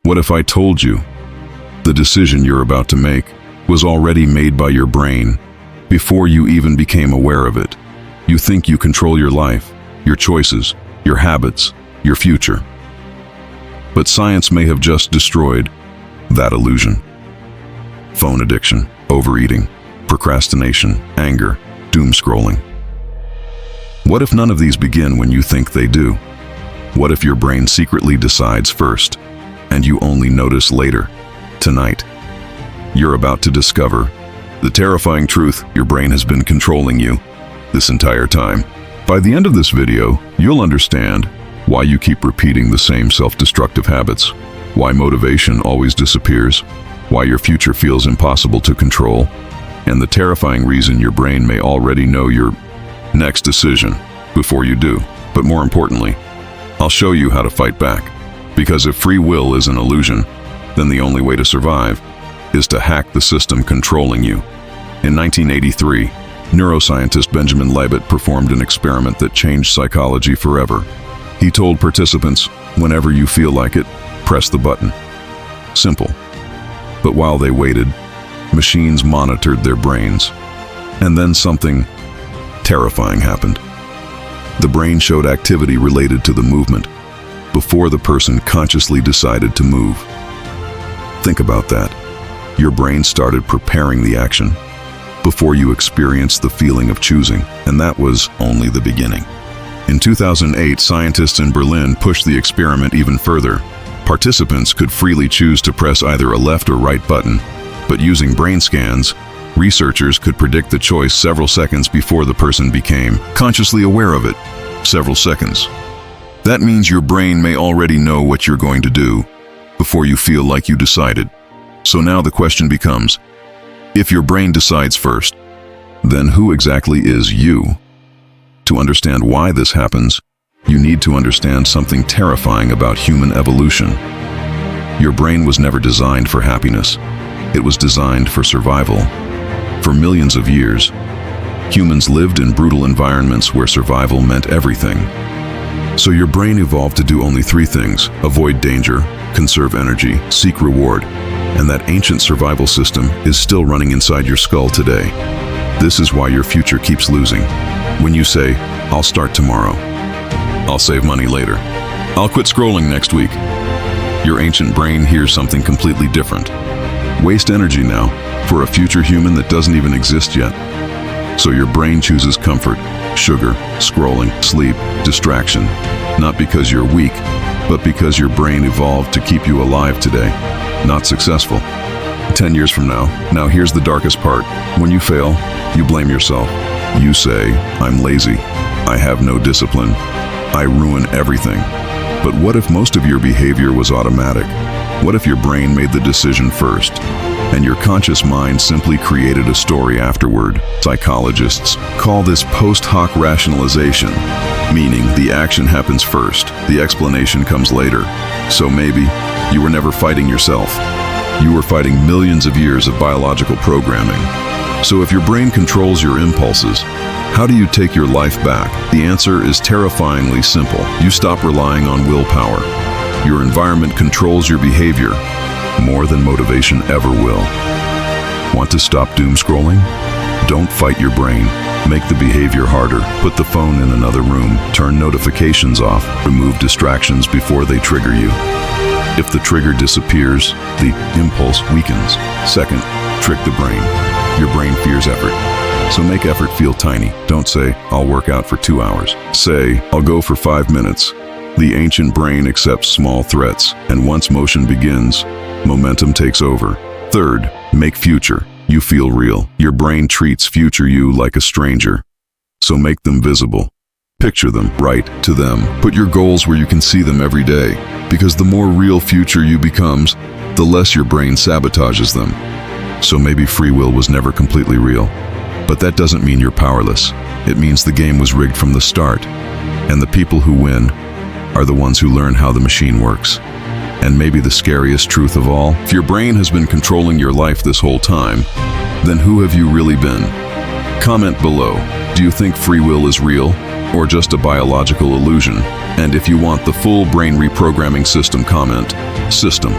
What if I told you the decision you're about to make was already made by your brain before you even became aware of it? You think you control your life, your choices, your habits, your future. But science may have just destroyed that illusion. Phone addiction, overeating, procrastination, anger, doom scrolling. What if none of these begin when you think they do? What if your brain secretly decides first, and you only notice later? Tonight, you're about to discover the terrifying truth: your brain has been controlling you this entire time. By the end of this video, you'll understand why you keep repeating the same self-destructive habits, why motivation always disappears, why your future feels impossible to control, and the terrifying reason your brain may already know your next decision before you do. But more importantly, I'll show you how to fight back. Because if free will is an illusion, then the only way to survive is to hack the system controlling you. In 1983, neuroscientist Benjamin Libet performed an experiment that changed psychology forever. He told participants, whenever you feel like it, press the button. Simple. But while they waited, machines monitored their brains. And then something terrifying happened. The brain showed activity related to the movement before the person consciously decided to move. Think about that. Your brain started preparing the action before you experienced the feeling of choosing, and that was only the beginning. In 2008, scientists in Berlin pushed the experiment even further. Participants could freely choose to press either a left or right button, but using brain scans, researchers could predict the choice several seconds before the person became consciously aware of it. Several seconds. That means your brain may already know what you're going to do before you feel like you decided. So now the question becomes, if your brain decides first, then who exactly is you? To understand why this happens, you need to understand something terrifying about human evolution. Your brain was never designed for happiness. It was designed for survival. For millions of years, humans lived in brutal environments where survival meant everything. So your brain evolved to do only three things: avoid danger, conserve energy, seek reward. And that ancient survival system is still running inside your skull today. This is why your future keeps losing. When you say, "I'll start tomorrow," "I'll save money later," "I'll quit scrolling next week," your ancient brain hears something completely different. Waste energy now for a future human that doesn't even exist yet. So your brain chooses comfort, sugar, scrolling, sleep, distraction, not because you're weak, but because your brain evolved to keep you alive today, not successful. 10 years from now here's the darkest part. When you fail, you blame yourself. You say, "I'm lazy, I have no discipline, I ruin everything." But what if most of your behavior was automatic? What if your brain made the decision first, and your conscious mind simply created a story afterward? Psychologists call this post hoc rationalization, meaning the action happens first, the explanation comes later. So maybe you were never fighting yourself. You were fighting millions of years of biological programming. So if your brain controls your impulses, how do you take your life back? The answer is terrifyingly simple. You stop relying on willpower. Your environment controls your behavior more than motivation ever will. Want to stop doom scrolling? Don't fight your brain. Make the behavior harder. Put the phone in another room. Turn notifications off. Remove distractions before they trigger you. If the trigger disappears, the impulse weakens. Second, trick the brain. Your brain fears effort. So make effort feel tiny. Don't say, "I'll work out for 2 hours." Say, "I'll go for 5 minutes." The ancient brain accepts small threats, and once motion begins, momentum takes over. Third, make future you feel real. Your brain treats future you like a stranger. So make them visible. Picture them, write to them. Put your goals where you can see them every day, because the more real future you becomes, the less your brain sabotages them. So maybe free will was never completely real. But that doesn't mean you're powerless. It means the game was rigged from the start. And the people who win are the ones who learn how the machine works. And maybe the scariest truth of all, if your brain has been controlling your life this whole time, then who have you really been? Comment below. Do you think free will is real, or just a biological illusion? And if you want the full brain reprogramming system, comment system.